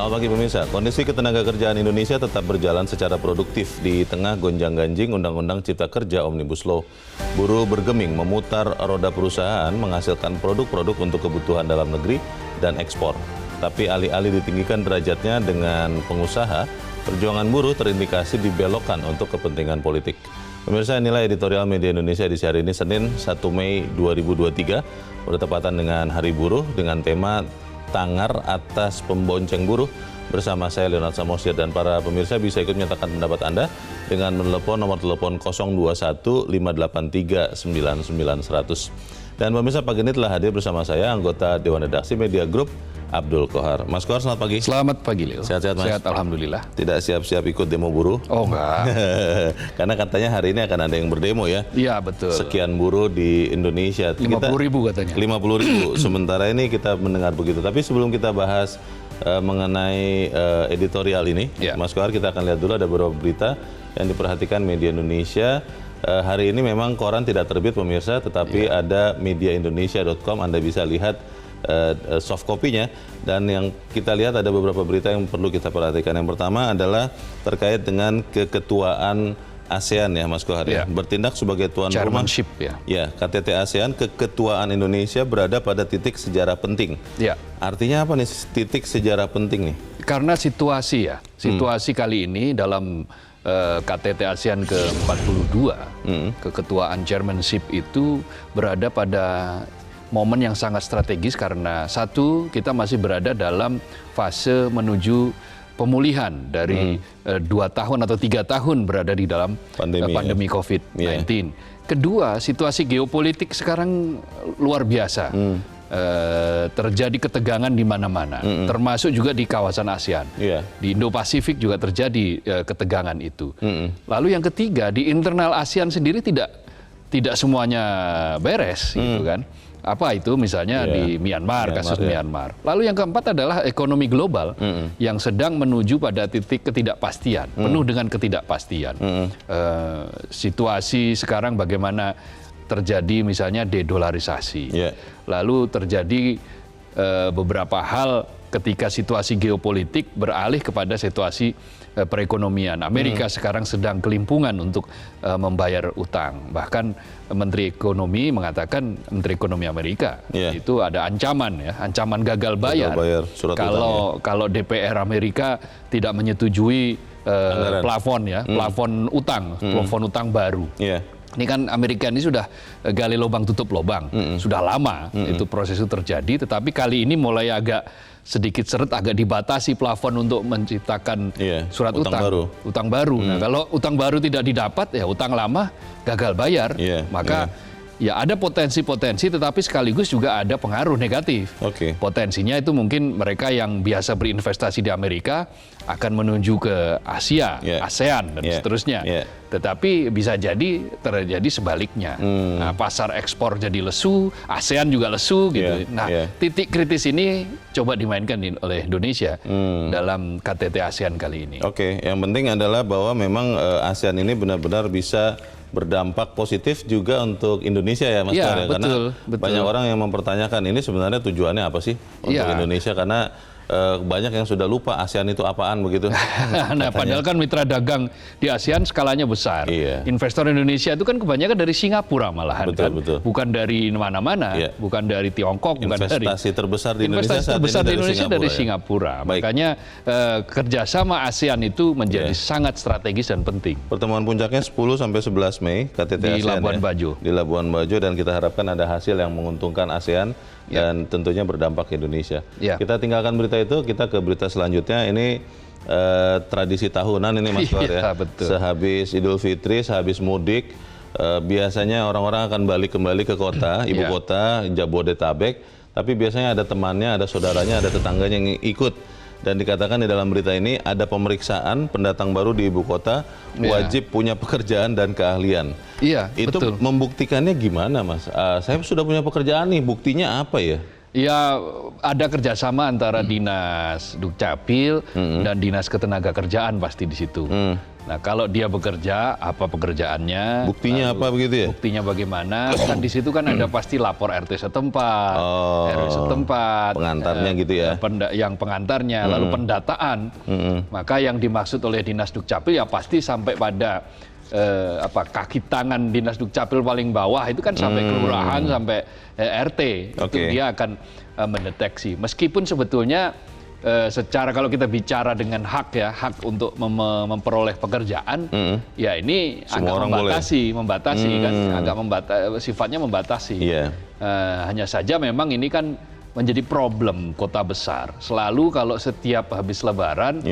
Selamat pagi pemirsa. Kondisi ketenagakerjaan Indonesia tetap berjalan secara produktif di tengah gonjang-ganjing Undang-Undang Cipta Kerja Omnibus Law. Buruh bergeming memutar roda perusahaan menghasilkan produk-produk untuk kebutuhan dalam negeri dan ekspor. Tapi alih-alih ditinggikan derajatnya dengan pengusaha, perjuangan buruh terindikasi dibelokkan untuk kepentingan politik. Pemirsa, inilah editorial Media Indonesia di hari ini Senin 1 Mei 2023 bertepatan dengan Hari Buruh dengan tema Tangar atas pembonceng buruh. Bersama saya Leonard Samosir, dan para pemirsa bisa ikut menyatakan pendapat Anda dengan menelepon nomor telepon 021 583 99 100. Dan pemirsa, pagi ini telah hadir bersama saya anggota Dewan Redaksi Media Group Abdul Kohar. Mas Kohar, selamat pagi. Selamat pagi, Leo. Sehat-sehat, Mas? Sehat, alhamdulillah. Tidak siap-siap ikut demo buruh? Oh, enggak. Karena katanya hari ini akan ada yang berdemo ya. Iya, betul. Sekian buruh di Indonesia. 50.000 katanya. 50.000. Sementara ini kita mendengar begitu. Tapi sebelum kita bahas mengenai editorial ini, Ya. Mas Kohar, kita akan lihat dulu ada beberapa berita yang diperhatikan Media Indonesia. Hari ini memang koran tidak terbit pemirsa, tetapi ada mediaindonesia.com, Anda bisa lihat soft copy-nya, dan yang kita lihat ada beberapa berita yang perlu kita perhatikan. Yang pertama adalah terkait dengan keketuaan ASEAN ya, Mas Kohar. Ya. Bertindak sebagai tuan rumah. Chairmanship ya. Ya, KTT ASEAN, keketuaan Indonesia berada pada titik sejarah penting. Ya. Artinya apa nih titik sejarah penting nih? Karena situasi ya. Situasi kali ini dalam KTT ASEAN ke-42, keketuaan chairmanship itu berada pada momen yang sangat strategis karena satu, kita masih berada dalam fase menuju pemulihan dari 2 tahun atau 3 tahun berada di dalam pandemi COVID-19. Kedua, situasi geopolitik sekarang luar biasa. Terjadi ketegangan di mana-mana, termasuk juga di kawasan ASEAN. Di Indo-Pasifik juga terjadi ketegangan itu. Lalu yang ketiga, di internal ASEAN sendiri tidak semuanya beres, gitu kan. Apa itu misalnya di Myanmar, kasus Myanmar. Lalu yang keempat adalah ekonomi global yang sedang menuju pada titik ketidakpastian, penuh dengan ketidakpastian. Situasi sekarang bagaimana terjadi misalnya dedolarisasi. Lalu terjadi beberapa hal ketika situasi geopolitik beralih kepada situasi perekonomian. Amerika sekarang sedang kelimpungan untuk membayar utang. Bahkan Menteri Ekonomi mengatakan, Menteri Ekonomi Amerika itu ada ancaman ya, ancaman gagal bayar kalau DPR Amerika tidak menyetujui plafon ya, plafon utang baru. Ini kan Amerika ini sudah gali lubang tutup lubang, sudah lama itu proses itu terjadi, tetapi kali ini mulai agak sedikit seret, agak dibatasi plafon untuk menciptakan surat utang baru. Nah, kalau utang baru tidak didapat, ya utang lama gagal bayar, maka ya ada potensi-potensi, tetapi sekaligus juga ada pengaruh negatif. Potensinya itu mungkin mereka yang biasa berinvestasi di Amerika akan menuju ke Asia, ASEAN, dan seterusnya. Tetapi bisa jadi terjadi sebaliknya. Nah, pasar ekspor jadi lesu, ASEAN juga lesu, gitu. Nah, titik kritis ini coba dimainkan oleh Indonesia dalam KTT ASEAN kali ini. Yang penting adalah bahwa memang ASEAN ini benar-benar bisa berdampak positif juga untuk Indonesia ya, Mas Kohar. Karena banyak orang yang mempertanyakan ini sebenarnya tujuannya apa sih untuk Indonesia, karena banyak yang sudah lupa ASEAN itu apaan begitu. Nah, padahal kan mitra dagang di ASEAN skalanya besar. Investor Indonesia itu kan kebanyakan dari Singapura malahan, bukan dari mana-mana, bukan dari Tiongkok, investasi terbesar di Indonesia dari Singapura. Makanya kerjasama ASEAN itu menjadi sangat strategis dan penting. Pertemuan puncaknya 10 sampai 11 Mei KTT di ASEAN Labuan Bajo. Di Labuan Bajo, dan kita harapkan ada hasil yang menguntungkan ASEAN dan tentunya berdampak ke Indonesia. Kita tinggalkan berita itu, kita ke berita selanjutnya. Ini tradisi tahunan ini, Mas Kohar ya. Sehabis Idul Fitri, sehabis mudik, biasanya orang-orang akan kembali ke kota, ibu kota Jabodetabek, tapi biasanya ada temannya, ada saudaranya, ada tetangganya yang ikut. Dan dikatakan di dalam berita ini ada pemeriksaan pendatang baru di ibu kota, wajib punya pekerjaan dan keahlian. Itu membuktikannya gimana, Mas? Saya sudah punya pekerjaan nih, buktinya apa ya? Ya, ada kerjasama antara Dinas Dukcapil dan Dinas Ketenagakerjaan pasti di situ. Nah, kalau dia bekerja, apa pekerjaannya? Buktinya apa begitu ya? Buktinya bagaimana? Kan di situ kan ada pasti lapor RT setempat, RW setempat, pengantarnya gitu ya? Yang pengantarnya, lalu pendataan. Maka yang dimaksud oleh Dinas Dukcapil ya pasti sampai pada kaki tangan Dinas Dukcapil paling bawah itu kan sampai kelurahan, sampai RT. Itu dia akan mendeteksi. Meskipun sebetulnya secara kalau kita bicara dengan hak untuk memperoleh pekerjaan, ya ini semua agak membatasi kan, agak sifatnya membatasi. Hanya saja memang ini kan menjadi problem kota besar. Selalu kalau setiap habis Lebaran,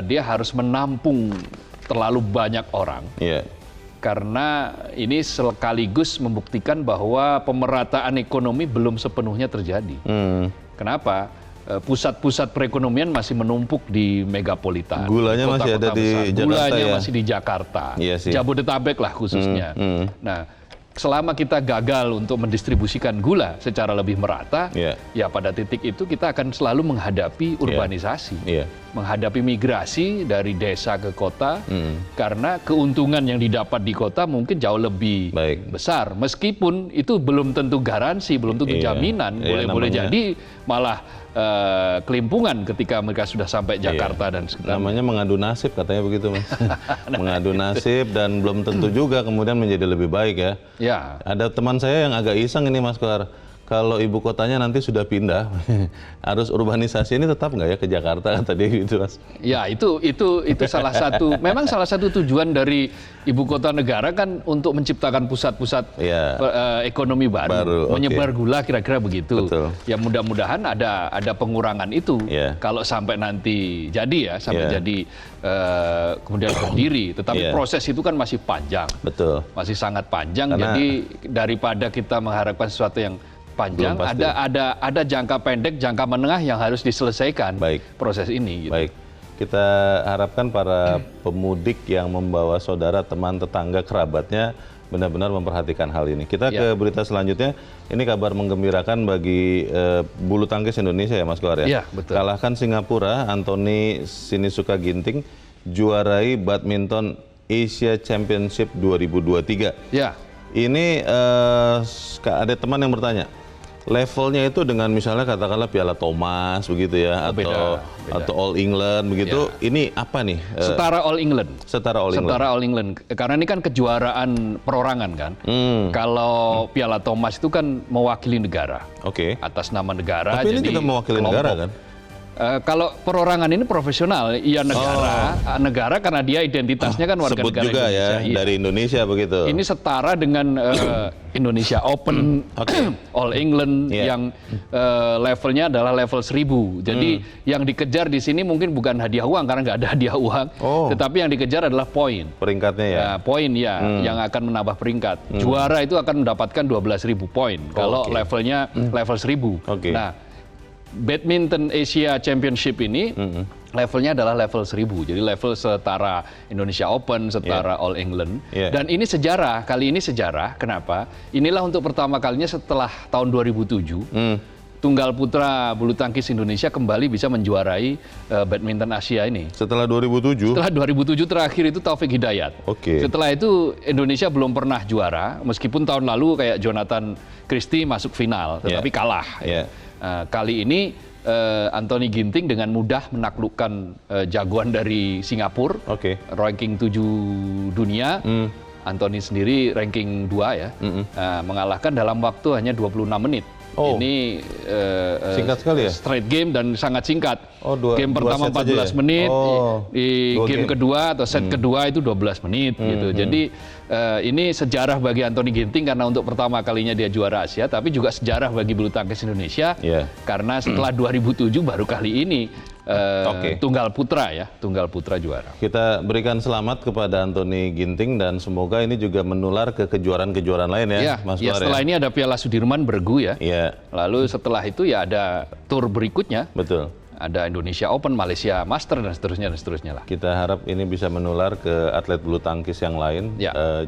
dia harus menampung terlalu banyak orang, karena ini sekaligus membuktikan bahwa pemerataan ekonomi belum sepenuhnya terjadi. Kenapa? Pusat-pusat perekonomian masih menumpuk di megapolitan. Gulanya masih ada di Jakarta. Gulanya masih di Jakarta. Jabodetabek lah khususnya. Nah, selama kita gagal untuk mendistribusikan gula secara lebih merata, ya pada titik itu kita akan selalu menghadapi urbanisasi, menghadapi migrasi dari desa ke kota, karena keuntungan yang didapat di kota mungkin jauh lebih besar. Meskipun itu belum tentu garansi, belum tentu jaminan, boleh jadi malah kelimpungan ketika mereka sudah sampai Jakarta dan sekitar. Namanya mengadu nasib katanya begitu, Mas. Mengadu nasib dan belum tentu juga kemudian menjadi lebih baik ya. Ada teman saya yang agak iseng ini, Mas Kohar. Kalau ibu kotanya nanti sudah pindah, harus urbanisasi ini tetap nggak ya ke Jakarta kata dia gitu, Mas? Ya, itu salah satu, memang salah satu tujuan dari ibu kota negara kan untuk menciptakan pusat-pusat ekonomi baru, menyebar gula kira-kira begitu. Ya mudah-mudahan ada pengurangan itu. Kalau sampai nanti jadi jadi kemudian berdiri, tetapi proses itu kan masih panjang, masih sangat panjang. Jadi daripada kita mengharapkan sesuatu yang panjang, ada jangka pendek, jangka menengah yang harus diselesaikan proses ini. Baik, kita harapkan para pemudik yang membawa saudara, teman, tetangga, kerabatnya benar-benar memperhatikan hal ini. Kita ke berita selanjutnya. Ini kabar menggembirakan bagi bulu tangkis Indonesia ya, Mas Kohar ya. Kalahkan Singapura, Anthony Sinisuka Ginting juarai badminton Asia Championship 2023. Ini ada teman yang bertanya, levelnya itu dengan misalnya katakanlah Piala Thomas begitu ya, atau All England begitu, ini apa nih? Setara All England. Setara All England. Karena ini kan kejuaraan perorangan kan. Kalau Piala Thomas itu kan mewakili negara. Atas nama negara. Tapi ini juga mewakili negara kan? Kalau perorangan ini profesional, iya negara karena dia identitasnya kan warga negara juga Indonesia. Ya, dari Indonesia begitu. Ini setara dengan Indonesia Open, All England yang levelnya adalah level 1000. Jadi yang dikejar di sini mungkin bukan hadiah uang karena nggak ada hadiah uang, tetapi yang dikejar adalah poin. Peringkatnya ya. Poin yang akan menambah peringkat. Juara itu akan mendapatkan 12.000 poin kalau levelnya level 1000. Nah, Badminton Asia Championship ini levelnya adalah level 1000, jadi level setara Indonesia Open, setara All England. Dan ini sejarah, kali ini sejarah. Kenapa? Inilah untuk pertama kalinya setelah tahun 2007, tunggal putra bulu tangkis Indonesia kembali bisa menjuarai badminton Asia ini. Setelah 2007? Setelah 2007 terakhir itu Taufik Hidayat. Setelah itu Indonesia belum pernah juara, meskipun tahun lalu kayak Jonathan Christie masuk final, tetapi kalah. Kali ini Anthony Ginting dengan mudah menaklukkan jagoan dari Singapura, ranking 7 dunia. Anthony sendiri ranking 2 ya, mengalahkan dalam waktu hanya 26 menit. Ini singkat sekali ya? Straight game dan sangat singkat. Game pertama 14 ya? menit, di game kedua atau set kedua itu 12 menit gitu. Jadi ini sejarah bagi Anthony Ginting karena untuk pertama kalinya dia juara Asia, tapi juga sejarah bagi bulu tangkis Indonesia karena setelah 2007 baru kali ini tunggal putra juara. Kita berikan selamat kepada Anthony Ginting dan semoga ini juga menular ke kejuaraan-kejuaraan lain ya, Mas Kohar. Setelah ini ada Piala Sudirman Bergu ya. Lalu setelah itu ya ada tur berikutnya. ada Indonesia Open, Malaysia Master dan seterusnya lah. Kita harap ini bisa menular ke atlet bulu tangkis yang lain,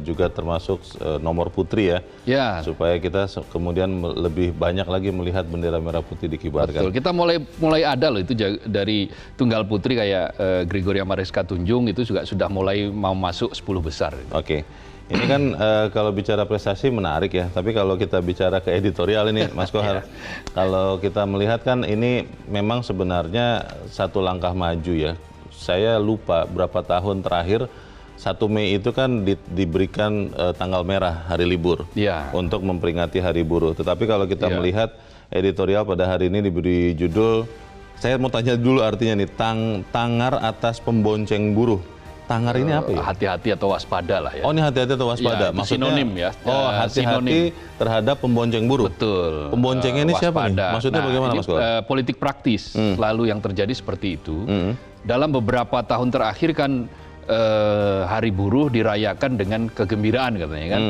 juga termasuk nomor putri ya, supaya kita kemudian lebih banyak lagi melihat bendera merah putih dikibarkan. Betul, kita mulai ada loh itu dari tunggal putri kayak Gregoria Mariska Tunjung itu juga sudah mulai mau masuk 10 besar. Oke. Ini kan kalau bicara prestasi menarik ya, tapi kalau kita bicara ke editorial ini Mas Kohar, kalau kita melihat kan ini memang sebenarnya satu langkah maju ya. Saya lupa berapa tahun terakhir 1 Mei itu kan diberikan tanggal merah, hari libur, untuk memperingati Hari Buruh. Tetapi kalau kita melihat editorial pada hari ini diberi judul, saya mau tanya dulu artinya nih, Tangar atas pembonceng buruh. Tangar ini apa ya? Hati-hati atau waspada lah ya. Oh, ini hati-hati atau waspada. Ya, maksudnya sinonim ya. Oh, hati-hati terhadap pembonceng buruh. Betul. Pemboncengnya ini siapa nih? Maksudnya bagaimana Mas Kohar? Politik praktis lalu yang terjadi seperti itu. Dalam beberapa tahun terakhir kan Hari Buruh dirayakan dengan kegembiraan katanya kan.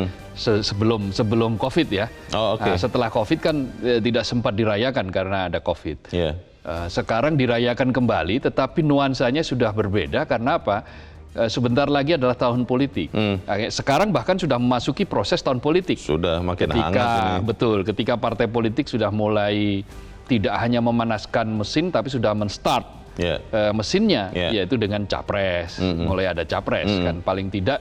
Sebelum Covid ya. Oh, okay. Nah, setelah Covid kan tidak sempat dirayakan karena ada Covid. Sekarang dirayakan kembali tetapi nuansanya sudah berbeda karena apa? Sebentar lagi adalah tahun politik. Sekarang bahkan sudah memasuki proses tahun politik. Sudah makin hangat ini. Betul, ketika partai politik sudah mulai tidak hanya memanaskan mesin, tapi sudah men-start mesinnya, yaitu dengan capres. Mulai ada capres kan, paling tidak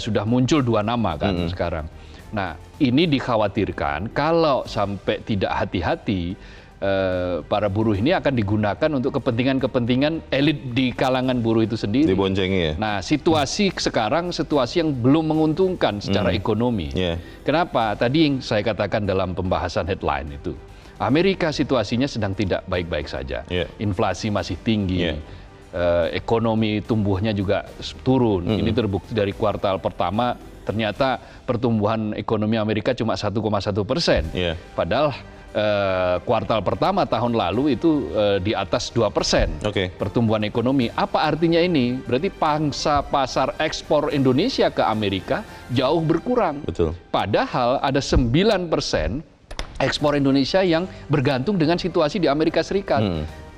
sudah muncul 2 nama kan sekarang. Nah, ini dikhawatirkan kalau sampai tidak hati-hati, para buruh ini akan digunakan untuk kepentingan-kepentingan elit di kalangan buruh itu sendiri. Diboncengi ya? Nah, situasi sekarang situasi yang belum menguntungkan secara ekonomi. Kenapa? Tadi yang saya katakan dalam pembahasan headline itu. Amerika situasinya sedang tidak baik-baik saja. Inflasi masih tinggi. Ekonomi tumbuhnya juga turun. Ini terbukti dari kuartal pertama ternyata pertumbuhan ekonomi Amerika cuma 1,1%. Padahal kuartal pertama tahun lalu itu di atas 2% pertumbuhan ekonomi. Apa artinya ini? Berarti pangsa pasar ekspor Indonesia ke Amerika jauh berkurang. Padahal ada 9% ekspor Indonesia yang bergantung dengan situasi di Amerika Serikat.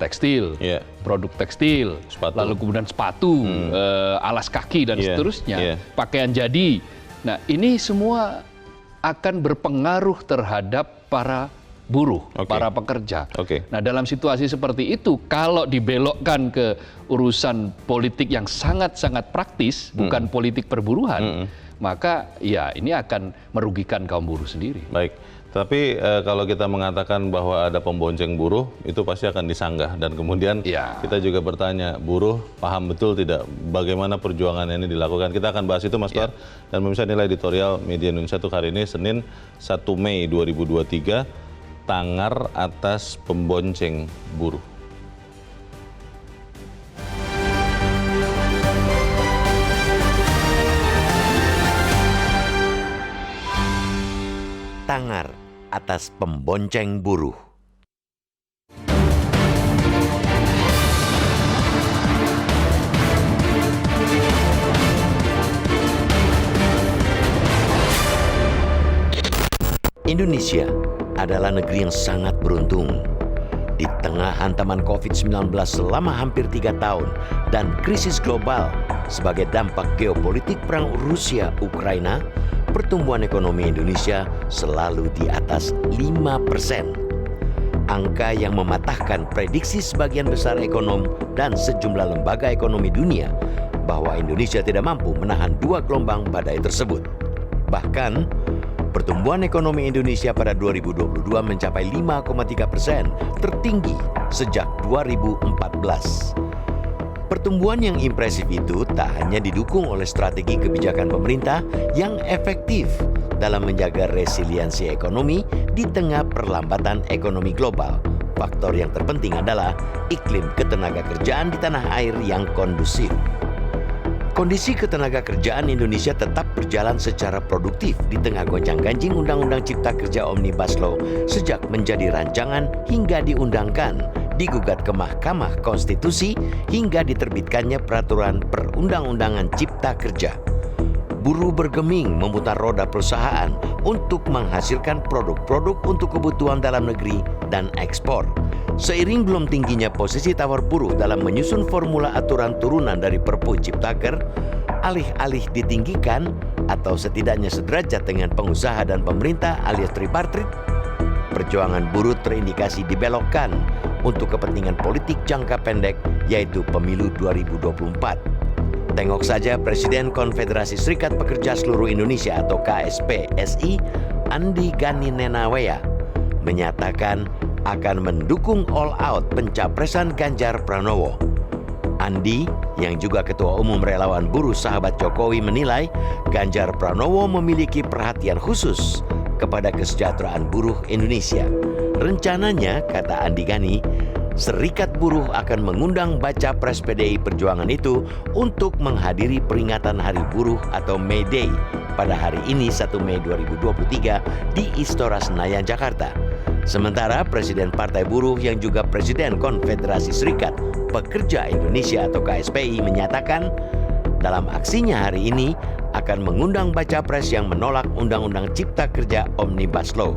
Tekstil, produk tekstil, lalu kemudian sepatu, alas kaki dan seterusnya, pakaian jadi. Nah, ini semua akan berpengaruh terhadap para buruh, para pekerja. Nah, dalam situasi seperti itu, kalau dibelokkan ke urusan politik yang sangat-sangat praktis, bukan politik perburuhan, maka ya ini akan merugikan kaum buruh sendiri. Baik, tapi kalau kita mengatakan bahwa ada pembonceng buruh, itu pasti akan disanggah. Dan kemudian kita juga bertanya, buruh paham betul tidak bagaimana perjuangan ini dilakukan? Kita akan bahas itu Mas Kohar. Dan pemirsa, nilai editorial Media Indonesia untuk hari ini, Senin 1 Mei 2023, Tangar atas pembonceng buruh. Tangar atas pembonceng buruh. Indonesia adalah negeri yang sangat beruntung. Di tengah hantaman COVID-19 selama hampir 3 tahun dan krisis global sebagai dampak geopolitik perang Rusia-Ukraina, pertumbuhan ekonomi Indonesia selalu di atas 5%. Angka yang mematahkan prediksi sebagian besar ekonom dan sejumlah lembaga ekonomi dunia bahwa Indonesia tidak mampu menahan 2 gelombang badai tersebut. Bahkan, pertumbuhan ekonomi Indonesia pada 2022 mencapai 5,3%, tertinggi sejak 2014. Pertumbuhan yang impresif itu tak hanya didukung oleh strategi kebijakan pemerintah yang efektif dalam menjaga resiliensi ekonomi di tengah perlambatan ekonomi global. Faktor yang terpenting adalah iklim ketenagakerjaan di tanah air yang kondusif. Kondisi ketenagakerjaan Indonesia tetap berjalan secara produktif di tengah gonjang-ganjing Undang-Undang Cipta Kerja Omnibus Law sejak menjadi rancangan hingga diundangkan, digugat ke Mahkamah Konstitusi hingga diterbitkannya peraturan perundang-undangan Cipta Kerja. Buruh bergeming memutar roda perusahaan untuk menghasilkan produk-produk untuk kebutuhan dalam negeri dan ekspor. Seiring belum tingginya posisi tawar buruh dalam menyusun formula aturan turunan dari Perpu Ciptaker, alih-alih ditinggikan atau setidaknya sederajat dengan pengusaha dan pemerintah alias tripartit, perjuangan buruh terindikasi dibelokkan untuk kepentingan politik jangka pendek, yaitu pemilu 2024. Tengok saja Presiden Konfederasi Serikat Pekerja Seluruh Indonesia atau KSPSI, Andi Gani Nenawea, menyatakan akan mendukung all out pencapresan Ganjar Pranowo. Andi, yang juga Ketua Umum Relawan Buruh Sahabat Jokowi, menilai Ganjar Pranowo memiliki perhatian khusus kepada kesejahteraan buruh Indonesia. Rencananya, kata Andi Gani, Serikat Buruh akan mengundang baca pres PDI Perjuangan itu untuk menghadiri peringatan Hari Buruh atau May Day pada hari ini 1 Mei 2023 di Istora Senayan, Jakarta. Sementara Presiden Partai Buruh yang juga Presiden Konfederasi Serikat Pekerja Indonesia atau KSPI menyatakan dalam aksinya hari ini akan mengundang baca pres yang menolak Undang-Undang Cipta Kerja Omnibus Law.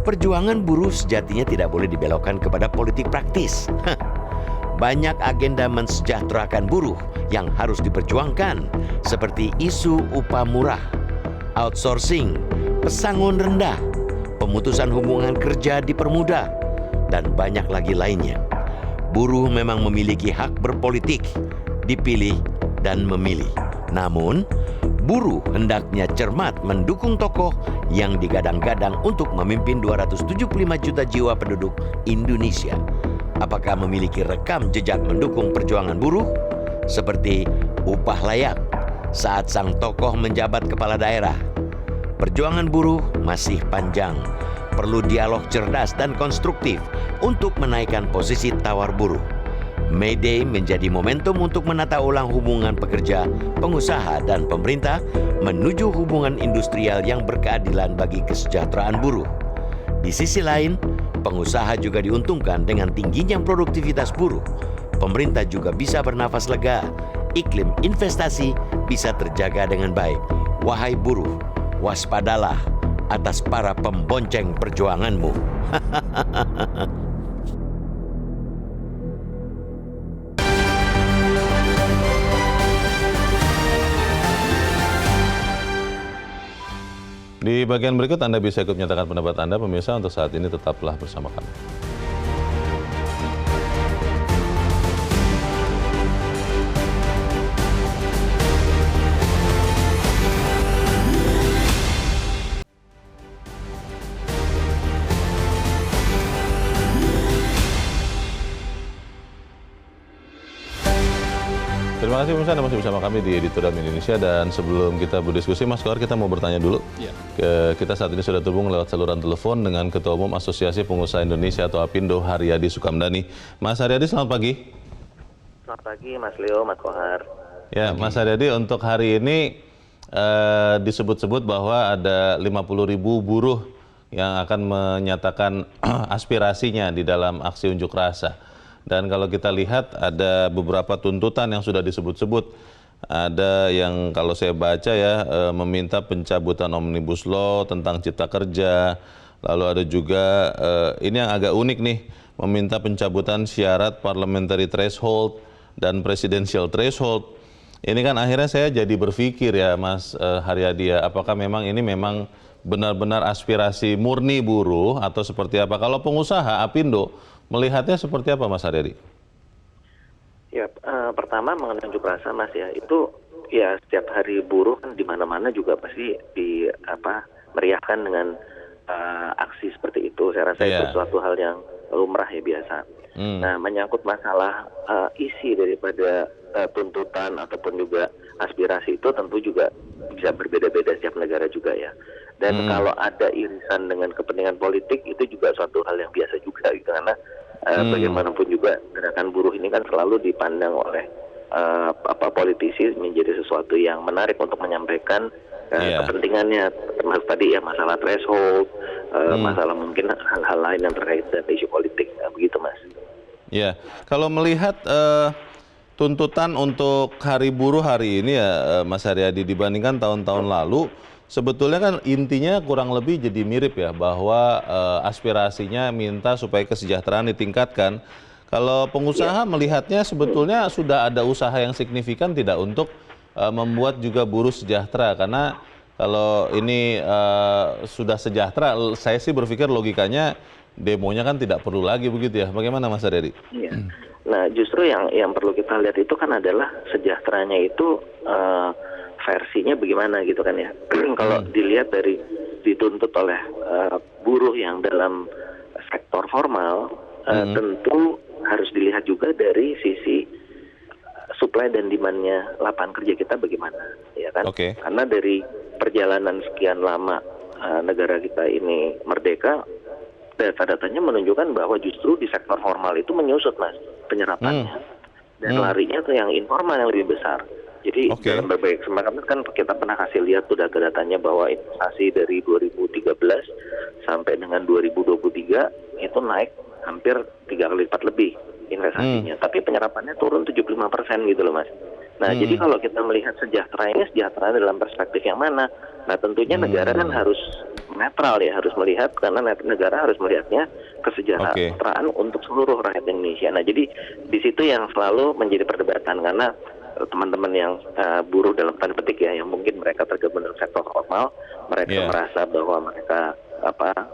Perjuangan buruh sejatinya tidak boleh dibelokkan kepada politik praktis. Banyak agenda mensejahterakan buruh yang harus diperjuangkan, seperti isu upah murah, outsourcing, pesangon rendah, pemutusan hubungan kerja dipermudah, dan banyak lagi lainnya. Buruh memang memiliki hak berpolitik, dipilih dan memilih. Namun, buruh hendaknya cermat mendukung tokoh yang digadang-gadang untuk memimpin 275 juta jiwa penduduk Indonesia. Apakah memiliki rekam jejak mendukung perjuangan buruh? Seperti upah layak saat sang tokoh menjabat kepala daerah. Perjuangan buruh masih panjang. Perlu dialog cerdas dan konstruktif untuk menaikkan posisi tawar buruh. May Day menjadi momentum untuk menata ulang hubungan pekerja, pengusaha, dan pemerintah menuju hubungan industrial yang berkeadilan bagi kesejahteraan buruh. Di sisi lain, pengusaha juga diuntungkan dengan tingginya produktivitas buruh. Pemerintah juga bisa bernafas lega. Iklim investasi bisa terjaga dengan baik. Wahai buruh, waspadalah atas para pembonceng perjuanganmu. Di bagian berikut Anda bisa ikut menyatakan pendapat Anda, pemirsa. Untuk saat ini tetaplah bersama kami. Terima kasih pemirsa, Anda masih bersama kami di Editorial Indonesia. Dan sebelum kita berdiskusi, Mas Kohar, kita mau bertanya dulu. Ya. Kita saat ini sudah terhubung lewat saluran telepon dengan Ketua Umum Asosiasi Pengusaha Indonesia atau APindo, Haryadi Sukamdhani. Mas Haryadi, selamat pagi. Selamat pagi, Mas Leo, Mas Kohar. Ya, Mas Haryadi, untuk hari ini disebut-sebut bahwa ada 50.000 buruh yang akan menyatakan aspirasinya di dalam aksi unjuk rasa. Dan kalau kita lihat ada beberapa tuntutan yang sudah disebut-sebut. Ada yang kalau saya baca ya meminta pencabutan Omnibus Law tentang Cipta Kerja. Lalu ada juga ini yang agak unik nih, meminta pencabutan syarat parliamentary threshold dan presidential threshold. Ini kan akhirnya saya jadi berpikir ya Mas Haryadi ya, apakah memang ini memang benar-benar aspirasi murni buruh atau seperti apa? Kalau pengusaha APindo melihatnya seperti apa, Mas Haryadi? Ya, pertama mengenai unjuk rasa, Mas ya, itu ya setiap hari buruh kan di mana-mana juga pasti meriahkan dengan aksi seperti itu. Saya rasa itu suatu hal yang lumrah ya, biasa. Nah, menyangkut masalah isi daripada tuntutan ataupun juga aspirasi itu tentu juga bisa berbeda-beda setiap negara juga ya. Dan kalau ada irisan dengan kepentingan politik itu juga suatu hal yang biasa juga gitu, karena bagaimanapun juga gerakan buruh ini kan selalu dipandang oleh politisi menjadi sesuatu yang menarik untuk menyampaikan kepentingannya, termasuk tadi ya masalah threshold, masalah mungkin hal-hal lain yang terkait dengan isu politik, begitu Mas. Ya, kalau melihat tuntutan untuk Hari Buruh hari ini ya Mas Haryadi dibandingkan tahun-tahun lalu, sebetulnya kan intinya kurang lebih jadi mirip ya, bahwa aspirasinya minta supaya kesejahteraan ditingkatkan. Kalau pengusaha melihatnya sebetulnya sudah ada usaha yang signifikan tidak untuk membuat juga buruh sejahtera, karena kalau ini sudah sejahtera, saya sih berpikir logikanya demonya kan tidak perlu lagi begitu ya. Bagaimana Mas Haryadi? Iya. Nah, justru yang perlu kita lihat itu kan adalah sejahteranya itu versinya bagaimana gitu kan ya. Kalau dilihat dari dituntut oleh buruh yang dalam sektor formal, tentu harus dilihat juga dari sisi supply dan demand-nya lapangan kerja kita bagaimana, ya kan? Karena dari perjalanan sekian lama negara kita ini merdeka, data-datanya menunjukkan bahwa justru di sektor formal itu menyusut, Mas, penyerapannya. Dan larinya tuh yang informal yang lebih besar. Jadi dalam berbagai kesempatan kan kita pernah kasih lihat tuh data-datanya bahwa investasi dari 2013 sampai dengan 2023 itu naik hampir 3 kali lipat lebih investasinya. Tapi penyerapannya turun 75% gitu loh, Mas. Nah, jadi kalau kita melihat sejahtera ini, sejahtera dalam perspektif yang mana? Nah, tentunya negara kan harus netral ya, harus melihat, karena negara harus melihatnya kesejahteraan untuk seluruh rakyat Indonesia. Nah, jadi di situ yang selalu menjadi perdebatan, karena teman-teman yang buruh dalam tanda petik ya, yang mungkin mereka tergabung dalam sektor formal, mereka merasa bahwa mereka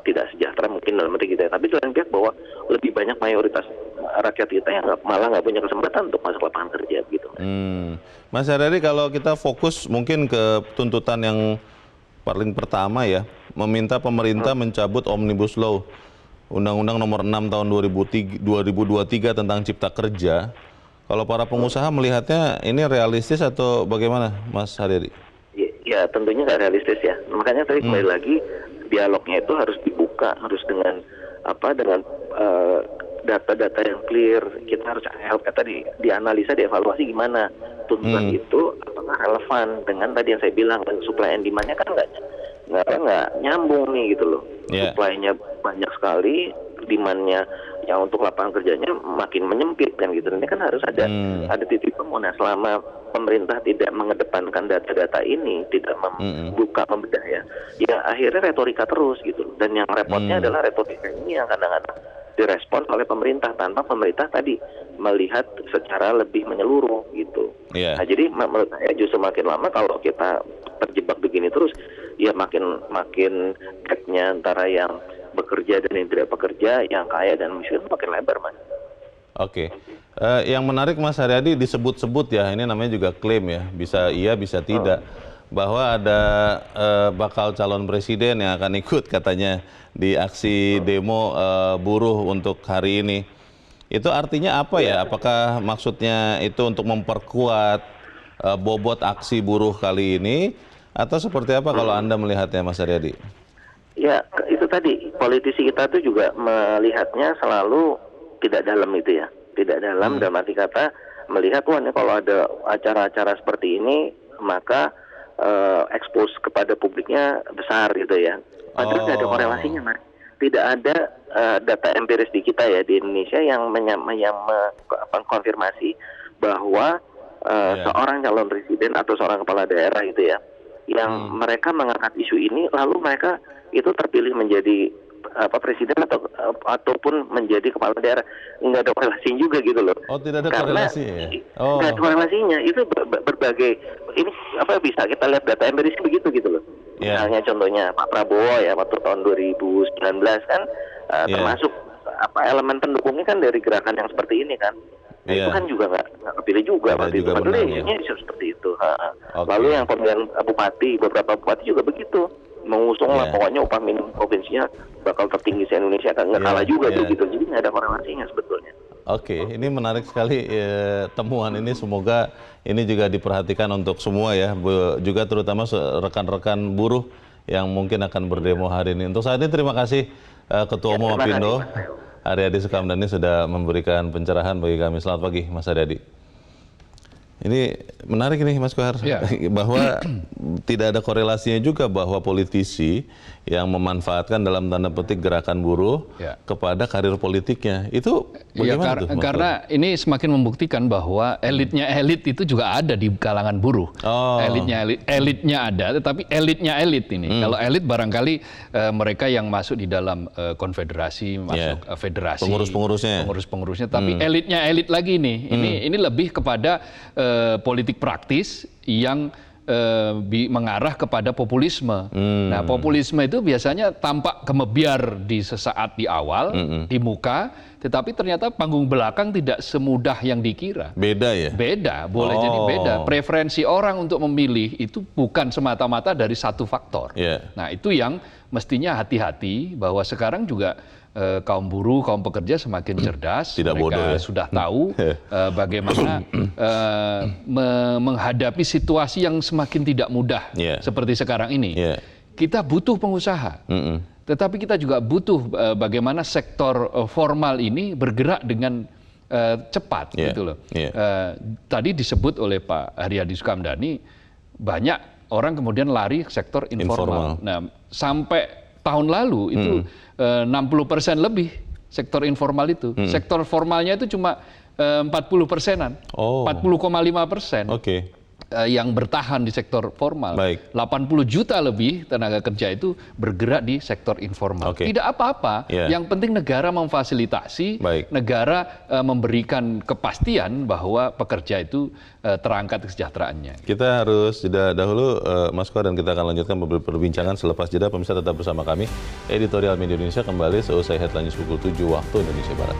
tidak sejahtera mungkin dalam petik gitu ya. Tapi di lain pihak bahwa lebih banyak mayoritas rakyat kita yang malah nggak punya kesempatan untuk masuk lapangan kerja gitu. Mas Haryadi, kalau kita fokus mungkin ke tuntutan yang paling pertama ya, meminta pemerintah mencabut Omnibus Law, Undang-Undang Nomor 6 Tahun 2023 tentang Cipta Kerja. Kalau para pengusaha melihatnya ini realistis atau bagaimana, Mas Haryadi? Ya tentunya nggak realistis ya. Makanya tadi kembali lagi dialognya itu harus dibuka, harus dengan data-data yang clear. Kita harus tadi dianalisa, dievaluasi gimana tuntutan itu apakah relevan dengan tadi yang saya bilang, supply and demand-nya kan nggak nyambung nih gitu loh. Supply-nya banyak sekali, demand-nya yang untuk lapangan kerjanya makin menyempit kan gitu. Ini kan harus ada titik temu. Nah, selama pemerintah tidak mengedepankan data-data ini, tidak membuka, membedah ya akhirnya retorika terus gitu. Dan yang repotnya adalah retorika ini yang kadang-kadang direspon oleh pemerintah tanpa pemerintah tadi melihat secara lebih menyeluruh gitu. Nah, jadi menurut saya justru makin lama kalau kita terjebak begini terus, ya makin gap-nya antara yang bekerja dan yang tidak bekerja, yang kaya dan miskin makin lebar, Mas. Yang menarik Mas Haryadi, disebut-sebut ya, ini namanya juga klaim ya, bisa iya bisa tidak, bahwa ada bakal calon presiden yang akan ikut katanya di aksi demo buruh untuk hari ini. Itu artinya apa ya? Apakah maksudnya itu untuk memperkuat bobot aksi buruh kali ini, atau seperti apa kalau Anda melihatnya, Mas Haryadi? Ya, itu tadi, politisi kita tuh juga melihatnya selalu tidak dalam itu ya. Tidak dalam arti kata melihat, wah ini kalau ada acara-acara seperti ini, maka expose kepada publiknya besar gitu ya. Padahal tidak ada korelasinya, Mas. Tidak ada data empiris di kita ya, di Indonesia yang mengkonfirmasi bahwa seorang calon presiden atau seorang kepala daerah gitu ya, yang mereka mengangkat isu ini, lalu mereka itu terpilih menjadi presiden ataupun menjadi kepala daerah, nggak ada korelasinya juga gitu loh. Tidak ada korelasi ya? Nggak ada korelasinya. Itu berbagai ini bisa kita lihat data empirisnya begitu gitu loh. Misalnya contohnya Pak Prabowo ya, waktu tahun 2019 kan termasuk elemen pendukungnya kan dari gerakan yang seperti ini kan. Nah, itu kan juga nggak kepilih juga waktu itu. Padahal isunya seperti itu. Lalu yang pemilihan bupati, beberapa bupati juga begitu. Mengusung lah pokoknya upah minimum provinsinya bakal tertinggi se Indonesia, kan nggak kalah juga tuh gitu. Jadi nggak ada korelasinya sebetulnya. Ini menarik sekali temuan ini. Semoga ini juga diperhatikan untuk semua ya, juga terutama rekan-rekan buruh yang mungkin akan berdemo hari ini. Untuk saat ini terima kasih Ketua Umum Apindo Haryadi Sukamdhani sudah memberikan pencerahan bagi kami. Selamat pagi, Mas Haryadi. Ini menarik nih, Mas Kohar, bahwa tidak ada korelasinya juga bahwa politisi yang memanfaatkan dalam tanda petik gerakan buruh kepada karir politiknya. Itu Bagaimana tuh, Mas karena ini semakin membuktikan bahwa elitnya elit itu juga ada di kalangan buruh. Oh. Elitnya ada, tetapi elitnya elit ini. Kalau elit barangkali mereka yang masuk di dalam konfederasi, masuk federasi, pengurus-pengurusnya. Tapi elitnya elit lagi nih. Ini lebih kepada politik praktis yang mengarah kepada populisme. Nah, populisme itu biasanya tampak gemebiar di sesaat di awal, di muka, tetapi ternyata panggung belakang tidak semudah yang dikira. Beda ya? Beda, boleh jadi beda. Preferensi orang untuk memilih itu bukan semata-mata dari satu faktor. Nah, itu yang mestinya hati-hati bahwa sekarang juga kaum buruh, kaum pekerja semakin cerdas. Tidak mereka bodoh ya? sudah tahu bagaimana menghadapi situasi yang semakin tidak mudah seperti sekarang ini. Kita butuh pengusaha, tetapi kita juga butuh bagaimana sektor formal ini bergerak dengan cepat, gitu loh. Tadi disebut oleh Pak Haryadi Sukamdhani, banyak orang kemudian lari ke sektor informal. Nah, sampai tahun lalu itu 60% lebih sektor informal itu. Sektor formalnya itu cuma 40%-an, 40,5%. Yang bertahan di sektor formal. 80 juta lebih tenaga kerja itu bergerak di sektor informal. Tidak apa-apa, yang penting negara memfasilitasi, negara memberikan kepastian bahwa pekerja itu terangkat kesejahteraannya. Kita harus jeda dahulu, Mas Kohar, dan kita akan lanjutkan perbincangan selepas jeda. Pemirsa tetap bersama kami. Editorial Media Indonesia kembali seusai headline pukul 7 waktu Indonesia Barat.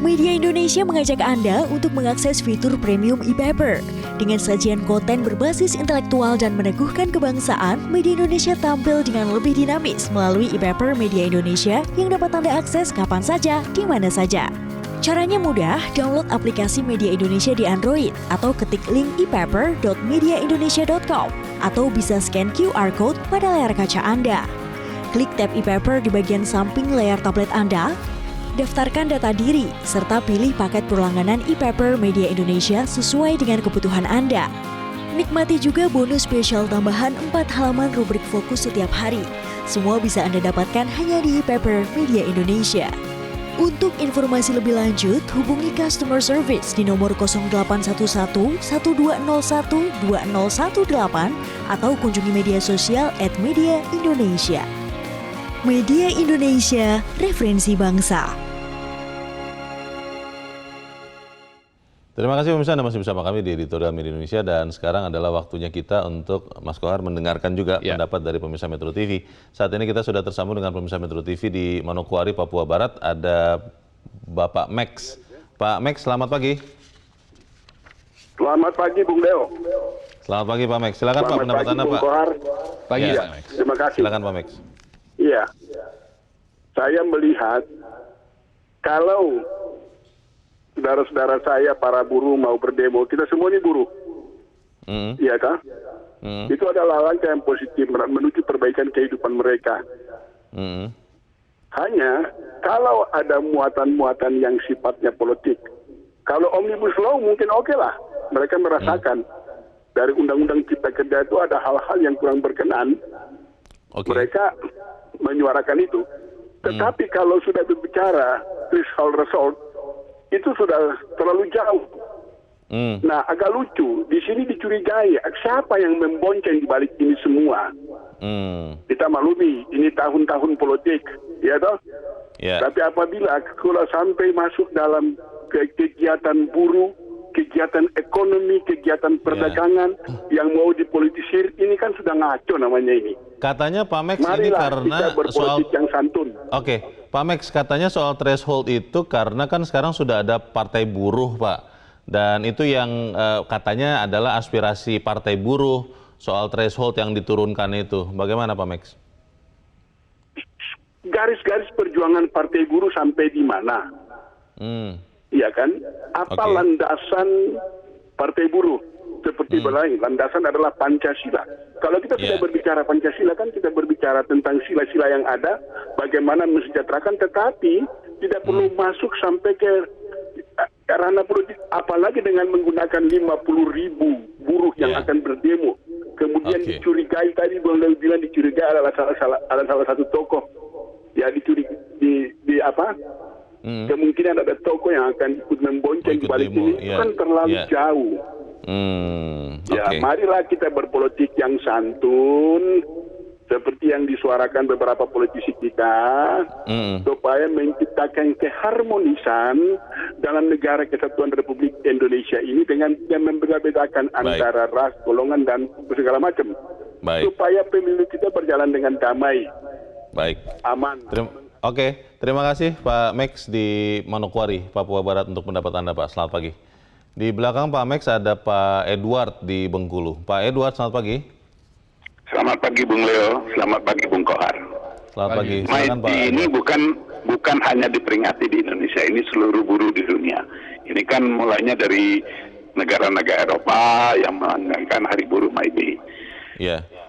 Media Indonesia mengajak Anda untuk mengakses fitur premium e-paper. Dengan sajian konten berbasis intelektual dan meneguhkan kebangsaan, Media Indonesia tampil dengan lebih dinamis melalui e-paper Media Indonesia yang dapat Anda akses kapan saja, di mana saja. Caranya mudah, download aplikasi Media Indonesia di Android atau ketik link e-paper.mediaindonesia.com atau bisa scan QR Code pada layar kaca Anda. Klik tab e-paper di bagian samping layar tablet Anda, daftarkan data diri, serta pilih paket berlangganan e-paper Media Indonesia sesuai dengan kebutuhan Anda. Nikmati juga bonus spesial tambahan 4 halaman rubrik fokus setiap hari. Semua bisa Anda dapatkan hanya di e-paper Media Indonesia. Untuk informasi lebih lanjut, hubungi customer service di nomor 0811 1201 2018 atau kunjungi media sosial @Media Indonesia. Media Indonesia, referensi bangsa. Terima kasih pemirsa, Anda masih bersama kami di Editorial Media Indonesia, dan sekarang adalah waktunya kita untuk Mas Kohar mendengarkan juga pendapat dari pemirsa Metro TV. Saat ini kita sudah tersambung dengan pemirsa Metro TV di Manokwari, Papua Barat. Ada Bapak Max. Pak Max, selamat pagi. Selamat pagi, Bung Deo. Selamat pagi, Pak Max. Silakan Pak, pendapat Anda, Pak. Pagi, Pak Max. Terima kasih. Silakan Pak Max. Iya, saya melihat kalau saudara-saudara saya, para buruh mau berdemo, kita semua ini buruh, iya kan? Itu adalah langkah yang positif menuju perbaikan kehidupan mereka. Hanya kalau ada muatan-muatan yang sifatnya politik, kalau Omnibus Law mungkin oke lah, mereka merasakan dari Undang-Undang Cipta Kerja itu ada hal-hal yang kurang berkenan, mereka menyuarakan itu. Tetapi kalau sudah berbicara threshold result, itu sudah terlalu jauh. Nah, agak lucu. Di sini dicurigai siapa yang membonceng di balik ini semua. Kita maklumi, ini tahun-tahun politik, ya toh. Tapi apabila kalau sampai masuk dalam kegiatan buruh, kegiatan ekonomi, kegiatan perdagangan yang mau dipolitisir, ini kan sudah ngaco namanya ini. Katanya Pak Max ini Marilah karena kita berpolitik yang santun. Pak Max, katanya soal threshold itu karena kan sekarang sudah ada partai buruh, Pak. Dan itu yang katanya adalah aspirasi partai buruh soal threshold yang diturunkan itu. Bagaimana Pak Max? Garis-garis perjuangan partai buruh sampai di mana? Iya kan? Apa landasan partai buruh? seperti lain. Landasan adalah Pancasila. Kalau kita sudah berbicara Pancasila kan kita berbicara tentang sila-sila yang ada, bagaimana mensejahterakan, tetapi tidak perlu masuk sampai ke ranah politik, apalagi dengan menggunakan 50.000 buruh yang akan berdemo. Kemudian dicurigai, tadi Bang Lewi bilang dicurigai adalah salah satu tokoh. Ya dicurigai di apa? Kemungkinan ada tokoh yang akan ikut membonceng di balik ini, itu kan terlalu jauh. Ya, marilah kita berpolitik yang santun, seperti yang disuarakan beberapa politisi kita, supaya menciptakan keharmonisan dalam negara kesatuan Republik Indonesia ini dengan membeda-bedakan antara ras, golongan, dan segala macam. Supaya pemilu kita berjalan dengan damai, aman. Terima kasih Pak Max di Manokwari, Papua Barat untuk pendapat Anda, Pak. Selamat pagi. Di belakang Pak Max ada Pak Edward di Bengkulu. Pak Edward, selamat pagi. Selamat pagi Bung Leo, selamat pagi Bung Kohar. Selamat pagi. Silakan, Pak. Ini bukan hanya diperingati di Indonesia, ini seluruh buruh di dunia. Ini kan mulainya dari negara-negara Eropa yang merayakan Hari Buruh May Day.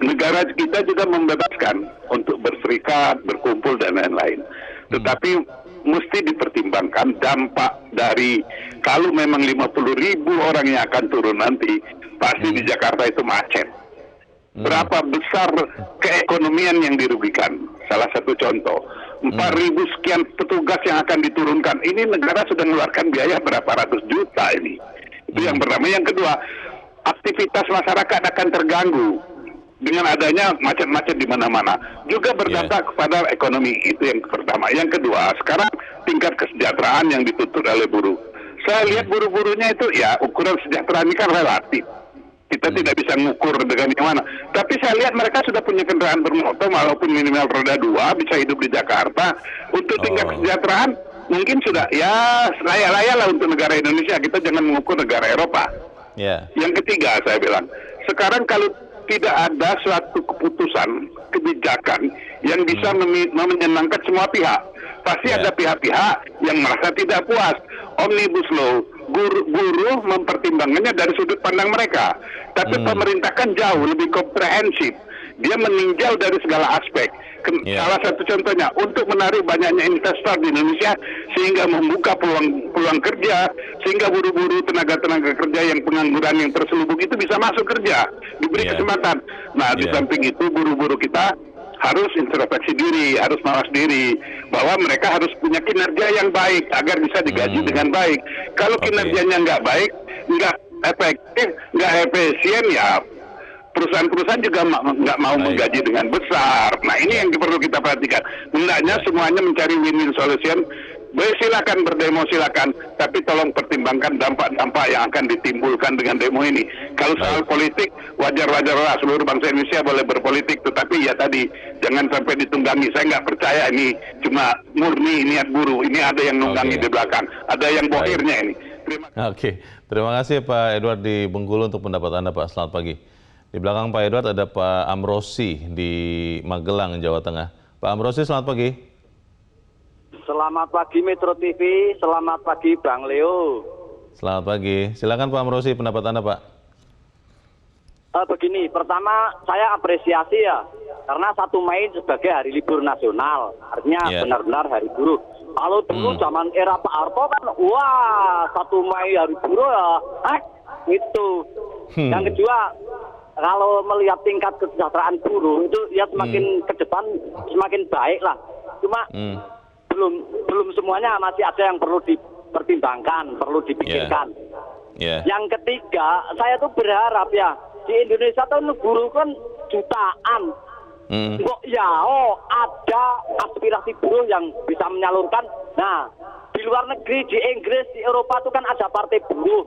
Negara kita juga membebaskan untuk berserikat, berkumpul dan lain-lain. Tetapi mesti dipertimbangkan dampak dari kalau memang 50.000 orang yang akan turun nanti, pasti di Jakarta itu macet. Berapa besar keekonomian yang dirugikan? Salah satu contoh, 4.000 sekian petugas yang akan diturunkan. Ini negara sudah mengeluarkan biaya berapa ratus juta ini. Itu yang pertama. Yang kedua, aktivitas masyarakat akan terganggu dengan adanya macet-macet di mana-mana. Juga berdampak kepada ekonomi. Itu yang pertama. Yang kedua, sekarang tingkat kesejahteraan yang dituntut oleh buruh. Saya lihat buruh-buruhnya itu ya ukuran kesejahteraan ini kan relatif. Kita tidak bisa mengukur dengan yang mana. Tapi saya lihat mereka sudah punya kendaraan bermotor walaupun minimal roda 2, bisa hidup di Jakarta. Untuk tingkat kesejahteraan mungkin sudah ya layak-layak lah untuk negara Indonesia. Kita jangan mengukur negara Eropa. Yang ketiga saya bilang, sekarang kalau tidak ada suatu keputusan, kebijakan yang bisa menyenangkan semua pihak. Pasti ada pihak-pihak yang merasa tidak puas. Omnibus Law, buruh mempertimbangannya dari sudut pandang mereka. Tapi pemerintah kan jauh lebih komprehensif. Dia meninjau dari segala aspek. Salah satu contohnya, untuk menarik banyaknya investor di Indonesia, sehingga membuka peluang kerja, sehingga buruh-buruh tenaga-tenaga kerja yang pengangguran yang terselubung itu bisa masuk kerja, diberi kesempatan. Nah, di samping itu buruh-buruh kita harus introspeksi diri, harus mawas diri, bahwa mereka harus punya kinerja yang baik agar bisa digaji dengan baik. Kalau kinerjanya nggak baik, nggak efektif, nggak efisien, ya perusahaan-perusahaan juga nggak mau menggaji dengan besar. Nah, ini yang perlu kita perhatikan. Hendaknya semuanya mencari win-win solution. Silakan berdemo, silakan, tapi tolong pertimbangkan dampak-dampak yang akan ditimbulkan dengan demo ini. Kalau soal politik, wajar-wajarlah seluruh bangsa Indonesia boleh berpolitik, tetapi ya tadi jangan sampai ditunggangi. Saya nggak percaya ini cuma murni niat buruh. Ini ada yang nunggangi di belakang, ada yang bohirnya ini. Terima kasih Pak Edward di Bengkulu untuk pendapat Anda, Pak. Selamat pagi. Di belakang Pak Edward ada Pak Amrosi di Magelang, Jawa Tengah. Pak Amrosi, selamat pagi. Selamat pagi Metro TV, selamat pagi Bang Leo. Selamat pagi, silakan Pak Amrosi pendapat Anda, Pak. Begini, pertama saya apresiasi ya, karena 1 Mei sebagai hari libur nasional, artinya benar-benar hari buruh. Kalau dulu zaman era Pak Harto kan, wah 1 Mei hari buruh ya, gitu. Yang kedua, kalau melihat tingkat kesejahteraan buruh itu ya semakin ke depan semakin baik lah. Cuma belum semuanya, masih ada yang perlu dipertimbangkan, perlu dipikirkan. Yang ketiga, saya tuh berharap ya, di Indonesia tuh buruh kan jutaan. Kok ya ada aspirasi buruh yang bisa menyalurkan. Nah, di luar negeri, di Inggris, di Eropa tuh kan ada partai buruh.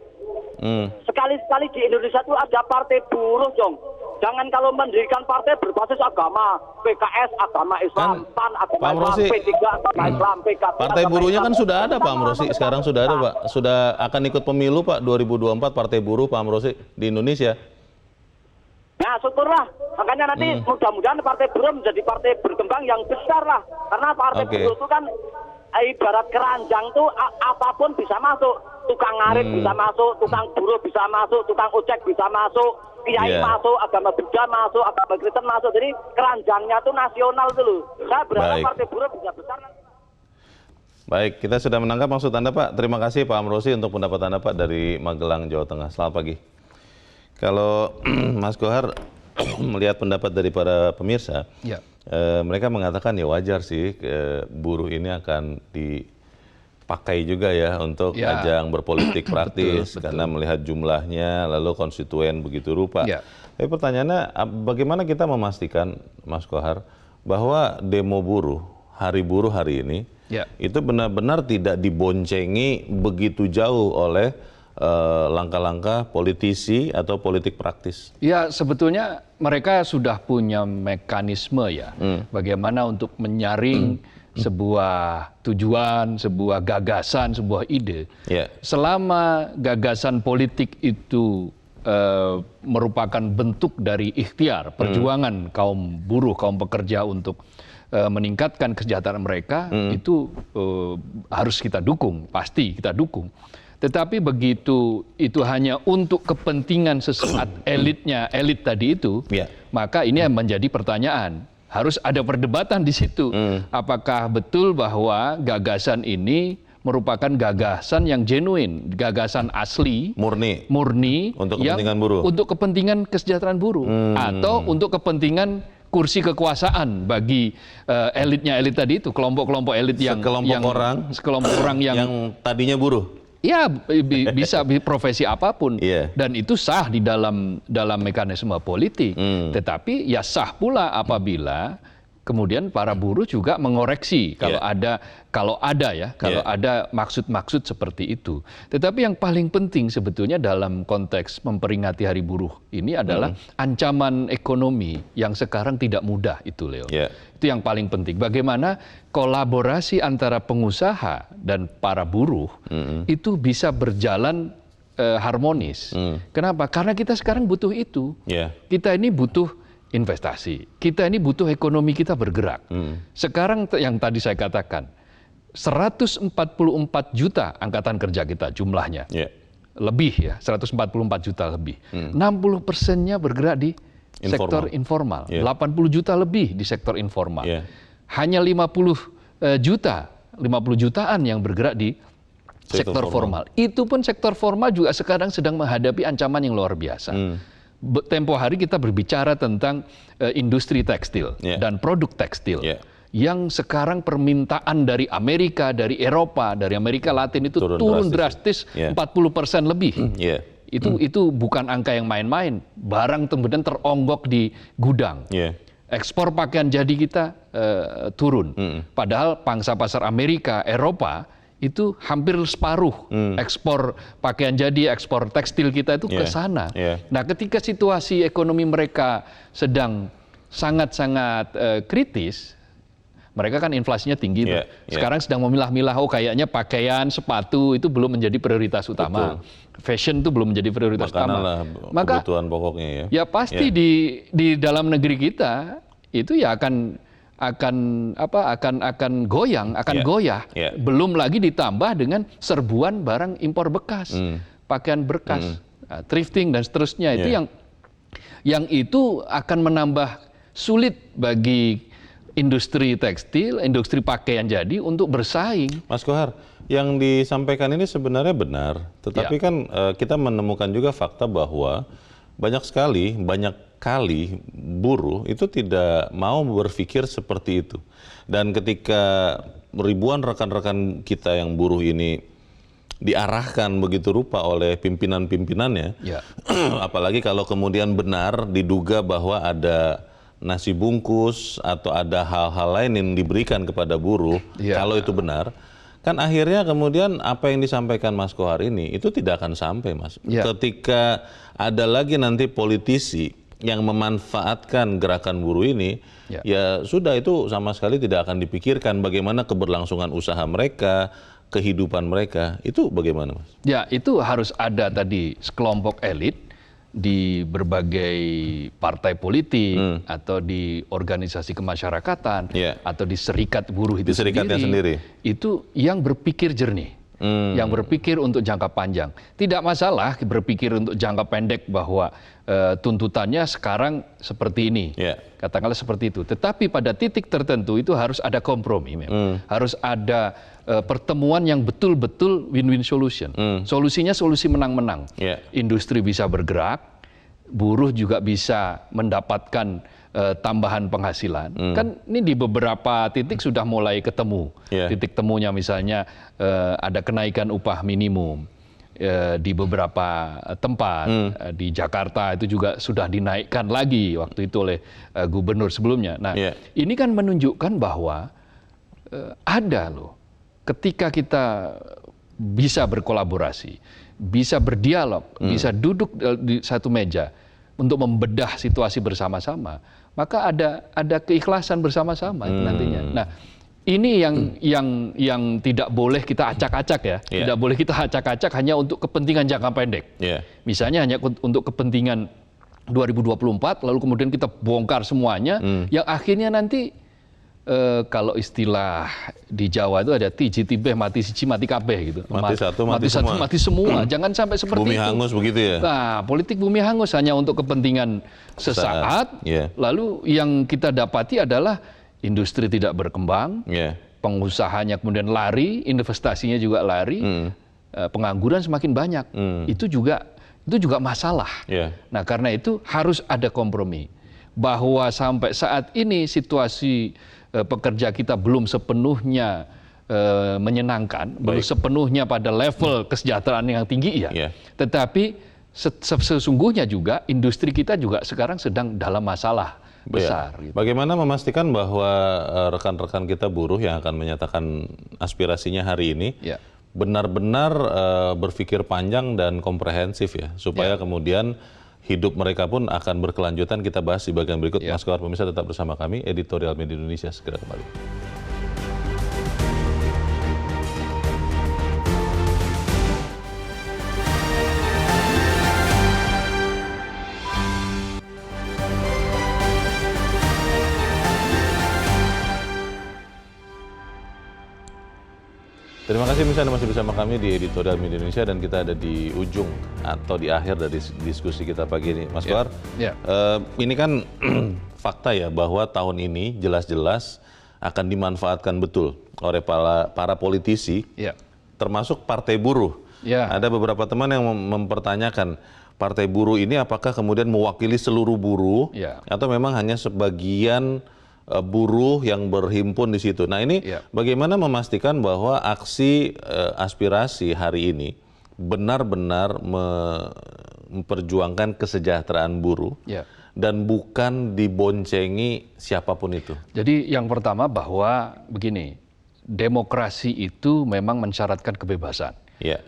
Sekali-sekali di Indonesia tuh ada partai buruh, Jong. Jangan kalau mendirikan partai berbasis agama, PKS agama Islam, PAN agama Islam, P3 agama Islam, PKB. Partai buruhnya kan sudah ada, Pak Amrosi. Sekarang sudah ada, Pak. Sudah akan ikut pemilu, Pak, 2024 Partai Buruh, Pak Amrosi, di Indonesia. Nah, syukurlah. Makanya nanti mudah-mudahan partai buruh menjadi partai berkembang yang besar lah. Karena partai buruh itu kan ibarat keranjang tuh apapun bisa masuk. Tukang ngarit bisa masuk, tukang buruh bisa masuk, tukang ojek bisa masuk, kiai masuk, agama Buddha masuk, agama Kristen masuk. Jadi keranjangnya tuh nasional dulu. Saya berharap Partai Buruh bisa besar. Baik, kita sudah menangkap maksud Anda, Pak. Terima kasih Pak Amrosi untuk pendapat Anda, Pak, dari Magelang, Jawa Tengah. Selamat pagi. Kalau Mas Kohar melihat pendapat dari para pemirsa, mereka mengatakan ya wajar sih buruh ini akan dipakai juga ya untuk ajang berpolitik praktis betul. Karena melihat jumlahnya lalu konstituen begitu rupa. Tapi pertanyaannya bagaimana kita memastikan, Mas Kohar, bahwa demo buruh hari ini itu benar-benar tidak diboncengi begitu jauh oleh langkah-langkah politisi atau politik praktis? Ya, sebetulnya mereka sudah punya mekanisme ya, bagaimana untuk menyaring sebuah tujuan, sebuah gagasan, sebuah ide. Selama gagasan politik itu merupakan bentuk dari ikhtiar, perjuangan kaum buruh, kaum pekerja untuk meningkatkan kesejahteraan mereka, itu harus kita dukung, pasti kita dukung. Tetapi begitu itu hanya untuk kepentingan sesaat elit tadi itu, maka ini menjadi pertanyaan. Harus ada perdebatan di situ. Apakah betul bahwa gagasan ini merupakan gagasan yang genuine, gagasan asli, murni untuk kepentingan buruh, untuk kepentingan kesejahteraan buruh, atau untuk kepentingan kursi kekuasaan bagi elit tadi itu, kelompok-kelompok elit yang sekelompok orang yang tadinya buruh. Ya, bisa profesi apapun, dan itu sah di dalam mekanisme politik. Tetapi ya sah pula apabila kemudian para buruh juga mengoreksi kalau ada maksud-maksud seperti itu. Tetapi yang paling penting sebetulnya dalam konteks memperingati Hari Buruh ini adalah ancaman ekonomi yang sekarang tidak mudah itu, Leo. Itu yang paling penting. Bagaimana kolaborasi antara pengusaha dan para buruh itu bisa berjalan harmonis. Kenapa? Karena kita sekarang butuh itu. Kita ini butuh investasi. Kita ini butuh ekonomi kita bergerak. Sekarang yang tadi saya katakan, 144 juta angkatan kerja kita jumlahnya. Lebih ya, 144 juta lebih. 60%-nya bergerak di sektor informal. 80 juta lebih di sektor informal. Hanya 50 jutaan yang bergerak di sektor formal. Itu pun sektor formal juga sekarang sedang menghadapi ancaman yang luar biasa. Tempo hari kita berbicara tentang industri tekstil dan produk tekstil yang sekarang permintaan dari Amerika, dari Eropa, dari Amerika Latin itu turun drastis 40% lebih. Itu bukan angka yang main-main. Barang kemudian teronggok di gudang. Ekspor pakaian jadi kita turun. Padahal pangsa pasar Amerika, Eropa itu hampir separuh ekspor pakaian jadi, ekspor tekstil kita itu ke sana. Nah, ketika situasi ekonomi mereka sedang sangat-sangat kritis, mereka kan inflasinya tinggi. Sekarang sedang memilah-milah, kayaknya pakaian, sepatu itu belum menjadi prioritas utama. Fashion itu belum menjadi prioritas utama. Maka kebutuhan pokoknya ya pasti di dalam negeri kita itu ya akan goyang, goyah. Belum lagi ditambah dengan serbuan barang impor bekas, pakaian bekas, thrifting dan seterusnya. Itu yang itu akan menambah sulit bagi industri tekstil, industri pakaian jadi untuk bersaing. Mas Kohar, yang disampaikan ini sebenarnya benar, tetapi kan kita menemukan juga fakta bahwa banyak kali buruh itu tidak mau berpikir seperti itu. Dan ketika ribuan rekan-rekan kita yang buruh ini diarahkan begitu rupa oleh pimpinan-pimpinannya, apalagi kalau kemudian benar diduga bahwa ada nasi bungkus atau ada hal-hal lain yang diberikan kepada buruh, kalau itu benar, kan akhirnya kemudian apa yang disampaikan Mas Kohar ini itu tidak akan sampai, Mas. Ketika ada lagi nanti politisi yang memanfaatkan gerakan buruh ini, ya sudah, itu sama sekali tidak akan dipikirkan bagaimana keberlangsungan usaha mereka, kehidupan mereka. Itu bagaimana, Mas? Ya, itu harus ada tadi sekelompok elit di berbagai partai politik atau di organisasi kemasyarakatan atau di serikat buruh itu sendiri, itu yang berpikir jernih, yang berpikir untuk jangka panjang. Tidak masalah berpikir untuk jangka pendek bahwa tuntutannya sekarang seperti ini, katakanlah seperti itu. Tetapi pada titik tertentu itu harus ada kompromi, harus ada pertemuan yang betul-betul win-win solution. Solusinya solusi menang-menang. Industri bisa bergerak, buruh juga bisa mendapatkan tambahan penghasilan. Kan ini di beberapa titik sudah mulai ketemu. Titik temunya misalnya ada kenaikan upah minimum di beberapa tempat. Di Jakarta itu juga sudah dinaikkan lagi waktu itu oleh gubernur sebelumnya. Nah, ini kan menunjukkan bahwa ada loh, ketika kita bisa berkolaborasi, bisa berdialog, bisa duduk di satu meja untuk membedah situasi bersama-sama, maka ada keikhlasan bersama-sama nantinya. Nah, ini yang tidak boleh kita acak-acak ya, tidak boleh kita acak-acak hanya untuk kepentingan jangka pendek. Misalnya hanya untuk kepentingan 2024, lalu kemudian kita bongkar semuanya, yang akhirnya nanti kalau istilah di Jawa itu ada tiji tibeh mati siji mati kabeh gitu. Mati satu mati semua. Jangan sampai seperti bumi itu. Bumi hangus begitu ya. Nah, politik bumi hangus hanya untuk kepentingan sesaat. Lalu yang kita dapati adalah industri tidak berkembang, pengusahanya kemudian lari, investasinya juga lari, pengangguran semakin banyak. Itu juga masalah. Nah, karena itu harus ada kompromi. Bahwa sampai saat ini situasi pekerja kita belum sepenuhnya menyenangkan, belum sepenuhnya pada level kesejahteraan yang tinggi ya. Tetapi sesungguhnya juga industri kita juga sekarang sedang dalam masalah besar. Gitu. Bagaimana memastikan bahwa rekan-rekan kita buruh yang akan menyatakan aspirasinya hari ini benar-benar berpikir panjang dan komprehensif ya, supaya kemudian hidup mereka pun akan berkelanjutan. Kita bahas di bagian berikut. Mas Kohar, pemirsa tetap bersama kami, Editorial Media Indonesia segera kembali. Terima kasih pemirsa, Anda masih bersama kami di Editorial Media Indonesia dan kita ada di ujung atau di akhir dari diskusi kita pagi ini. Mas Kohar, ini kan fakta ya bahwa tahun ini jelas-jelas akan dimanfaatkan betul oleh para politisi, termasuk partai buruh. Ada beberapa teman yang mempertanyakan partai buruh ini apakah kemudian mewakili seluruh buruh atau memang hanya sebagian buruh yang berhimpun di situ. Nah ini bagaimana memastikan bahwa aksi aspirasi hari ini benar-benar memperjuangkan kesejahteraan buruh dan bukan diboncengi siapapun itu. Jadi yang pertama bahwa begini, demokrasi itu memang mensyaratkan kebebasan.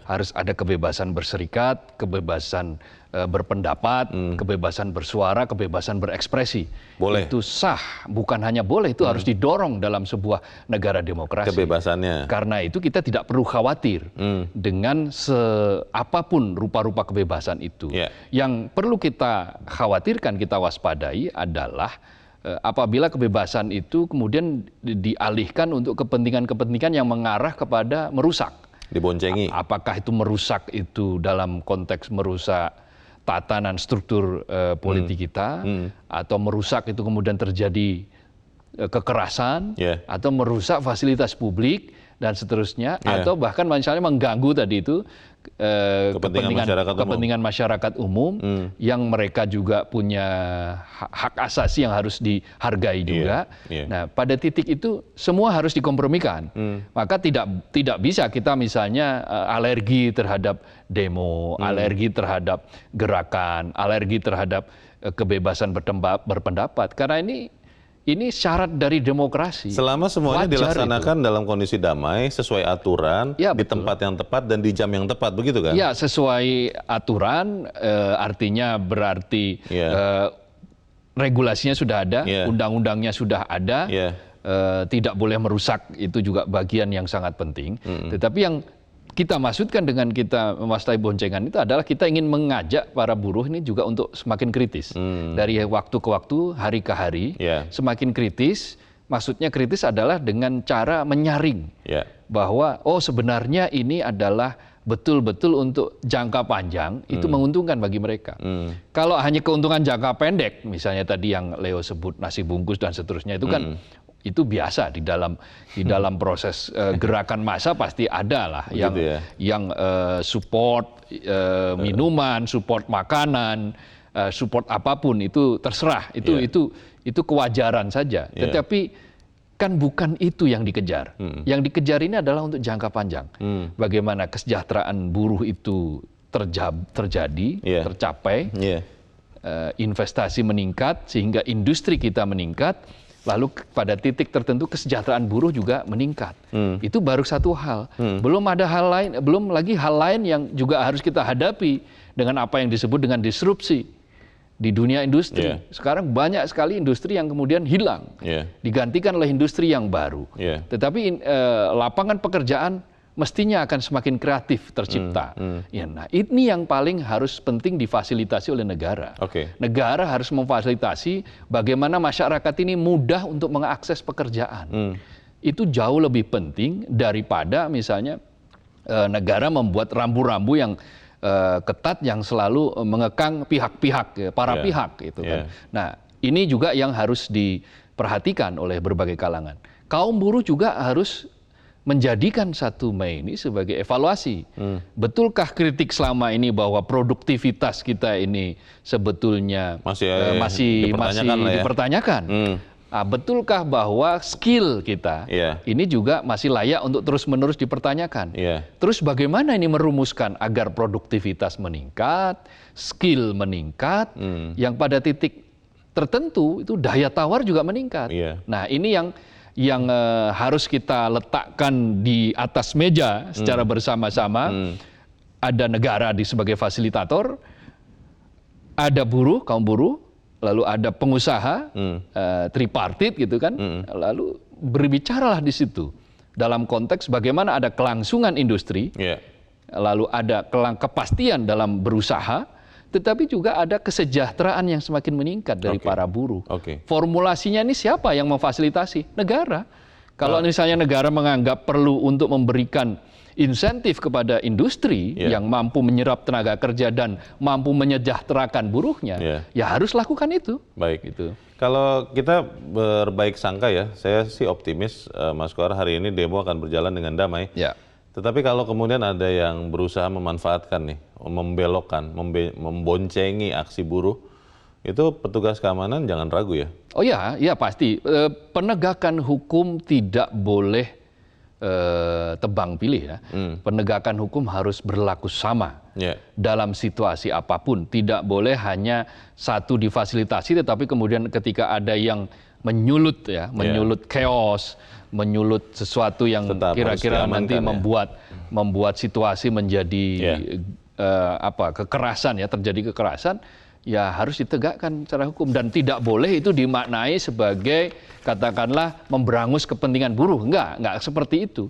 Harus ada kebebasan berserikat, kebebasan berpendapat, kebebasan bersuara, kebebasan berekspresi. Boleh. Itu sah, bukan hanya boleh, itu harus didorong dalam sebuah negara demokrasi. Kebebasannya. Karena itu kita tidak perlu khawatir dengan apapun rupa-rupa kebebasan itu. Yang perlu kita khawatirkan, kita waspadai adalah apabila kebebasan itu kemudian dialihkan untuk kepentingan-kepentingan yang mengarah kepada merusak. Diboncengi. Apakah itu merusak itu dalam konteks merusak tatanan struktur politik kita, atau merusak itu kemudian terjadi kekerasan, atau merusak fasilitas publik dan seterusnya, atau bahkan misalnya mengganggu tadi itu kepentingan masyarakat umum yang mereka juga punya hak asasi yang harus dihargai juga. Nah, pada titik itu semua harus dikompromikan. Maka tidak bisa kita misalnya alergi terhadap demo, alergi terhadap gerakan, alergi terhadap kebebasan berpendapat. Karena ini syarat dari demokrasi. Selama semuanya dilaksanakan dalam kondisi damai, sesuai aturan, di tempat yang tepat dan di jam yang tepat, begitu kan? Ya, sesuai aturan, artinya berarti regulasinya sudah ada, undang-undangnya sudah ada, tidak boleh merusak, itu juga bagian yang sangat penting. Tetapi yang kita maksudkan dengan kita mewaspadai boncengan itu adalah kita ingin mengajak para buruh ini juga untuk semakin kritis. Dari waktu ke waktu, hari ke hari, semakin kritis. Maksudnya kritis adalah dengan cara menyaring bahwa sebenarnya ini adalah betul-betul untuk jangka panjang itu menguntungkan bagi mereka. Kalau hanya keuntungan jangka pendek, misalnya tadi yang Leo sebut nasi bungkus dan seterusnya itu kan itu biasa di dalam proses gerakan massa pasti ada lah yang support minuman, support makanan, support apapun itu terserah itu kewajaran saja. Tetapi kan bukan itu yang dikejar. Yang dikejar ini adalah untuk jangka panjang. Bagaimana kesejahteraan buruh itu terjadi, tercapai, investasi meningkat sehingga industri kita meningkat. Lalu pada titik tertentu kesejahteraan buruh juga meningkat. Itu baru satu hal. Belum ada hal lain, belum lagi hal lain yang juga harus kita hadapi dengan apa yang disebut dengan disrupsi di dunia industri. Sekarang banyak sekali industri yang kemudian hilang, digantikan oleh industri yang baru. Tetapi lapangan pekerjaan mestinya akan semakin kreatif tercipta. Nah, ini yang paling harus penting difasilitasi oleh negara. Negara harus memfasilitasi bagaimana masyarakat ini mudah untuk mengakses pekerjaan. Itu jauh lebih penting daripada misalnya negara membuat rambu-rambu yang ketat yang selalu mengekang pihak-pihak, para pihak gitu kan. Nah, ini juga yang harus diperhatikan oleh berbagai kalangan. Kaum buruh juga harus menjadikan 1 Mei ini sebagai evaluasi. Betulkah kritik selama ini bahwa produktivitas kita ini sebetulnya masih dipertanyakan? Betulkah bahwa skill kita ini juga masih layak untuk terus-menerus dipertanyakan? Terus bagaimana ini merumuskan agar produktivitas meningkat, skill meningkat, yang pada titik tertentu itu daya tawar juga meningkat. Nah, ini yang harus kita letakkan di atas meja secara bersama-sama. Ada negara sebagai fasilitator, ada buruh, kaum buruh, lalu ada pengusaha, tripartit gitu kan, lalu berbicaralah di situ dalam konteks bagaimana ada kelangsungan industri, lalu ada kepastian dalam berusaha, tetapi juga ada kesejahteraan yang semakin meningkat dari para buruh. Formulasinya ini siapa yang memfasilitasi? Negara. Kalau misalnya negara menganggap perlu untuk memberikan insentif kepada industri yang mampu menyerap tenaga kerja dan mampu menyejahterakan buruhnya, ya harus lakukan itu. Gitu. Kalau kita berbaik sangka ya, saya sih optimis Mas Kohar hari ini demo akan berjalan dengan damai. Tetapi kalau kemudian ada yang berusaha memanfaatkan nih, membelokkan, memboncengi aksi buruh, itu petugas keamanan jangan ragu ya? Oh ya, pasti. Penegakan hukum tidak boleh tebang pilih ya. Penegakan hukum harus berlaku sama dalam situasi apapun. Tidak boleh hanya satu difasilitasi, tetapi kemudian ketika ada yang menyulut chaos, menyulut sesuatu yang kira-kira nanti membuat situasi menjadi kekerasan terjadi kekerasan, ya harus ditegakkan secara hukum dan tidak boleh itu dimaknai sebagai katakanlah memberangus kepentingan buruh. Enggak seperti itu.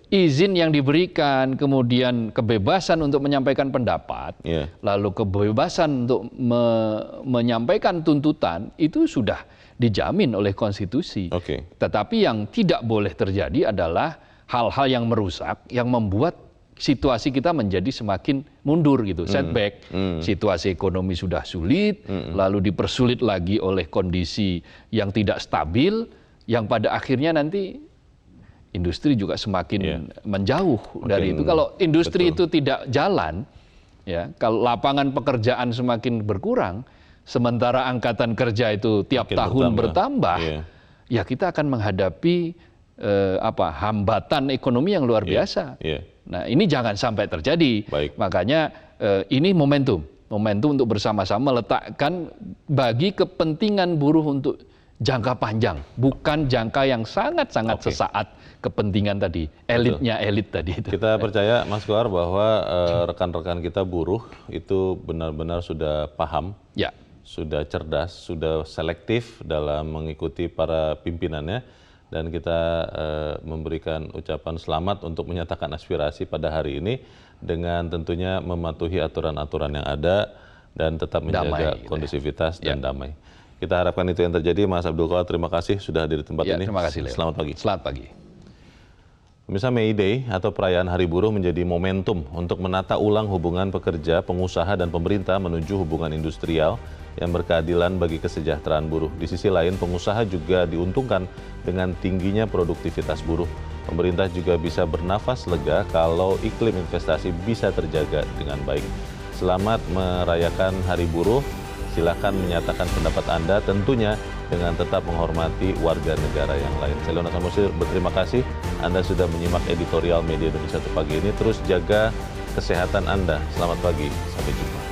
Izin yang diberikan, kemudian kebebasan untuk menyampaikan pendapat, lalu kebebasan untuk menyampaikan tuntutan itu sudah dijamin oleh konstitusi. Tetapi yang tidak boleh terjadi adalah hal-hal yang merusak, yang membuat situasi kita menjadi semakin mundur gitu, setback. Situasi ekonomi sudah sulit, lalu dipersulit lagi oleh kondisi yang tidak stabil, yang pada akhirnya nanti industri juga semakin menjauh dari itu. Kalau industri itu tidak jalan, kalau lapangan pekerjaan semakin berkurang, sementara angkatan kerja itu tiap tahun bertambah, ya kita akan menghadapi hambatan ekonomi yang luar biasa. Nah, ini jangan sampai terjadi. Makanya ini momentum untuk bersama-sama meletakkan bagi kepentingan buruh untuk jangka panjang, bukan jangka yang sangat-sangat sesaat kepentingan tadi, elit tadi itu. Kita percaya Mas Kohar bahwa rekan-rekan kita buruh itu benar-benar sudah paham, sudah cerdas, sudah selektif dalam mengikuti para pimpinannya. dan kita memberikan ucapan selamat untuk menyatakan aspirasi pada hari ini dengan tentunya mematuhi aturan-aturan yang ada dan tetap menjaga damai, kondusivitas dan damai. Kita harapkan itu yang terjadi. Mas Abdul Qadir, terima kasih sudah hadir di tempat ini. Terima kasih, Leo. Selamat pagi. Selamat pagi. Pemirsa, May Day atau perayaan Hari Buruh menjadi momentum untuk menata ulang hubungan pekerja, pengusaha, dan pemerintah menuju hubungan industrial yang berkeadilan bagi kesejahteraan buruh. Di sisi lain, pengusaha juga diuntungkan dengan tingginya produktivitas buruh. Pemerintah juga bisa bernafas lega kalau iklim investasi bisa terjaga dengan baik. Selamat merayakan Hari Buruh. Silakan menyatakan pendapat Anda tentunya dengan tetap menghormati warga negara yang lain. Saya Leona Samusir berterima kasih Anda sudah menyimak editorial Media Indonesia pagi ini. Terus jaga kesehatan Anda. Selamat pagi, sampai jumpa.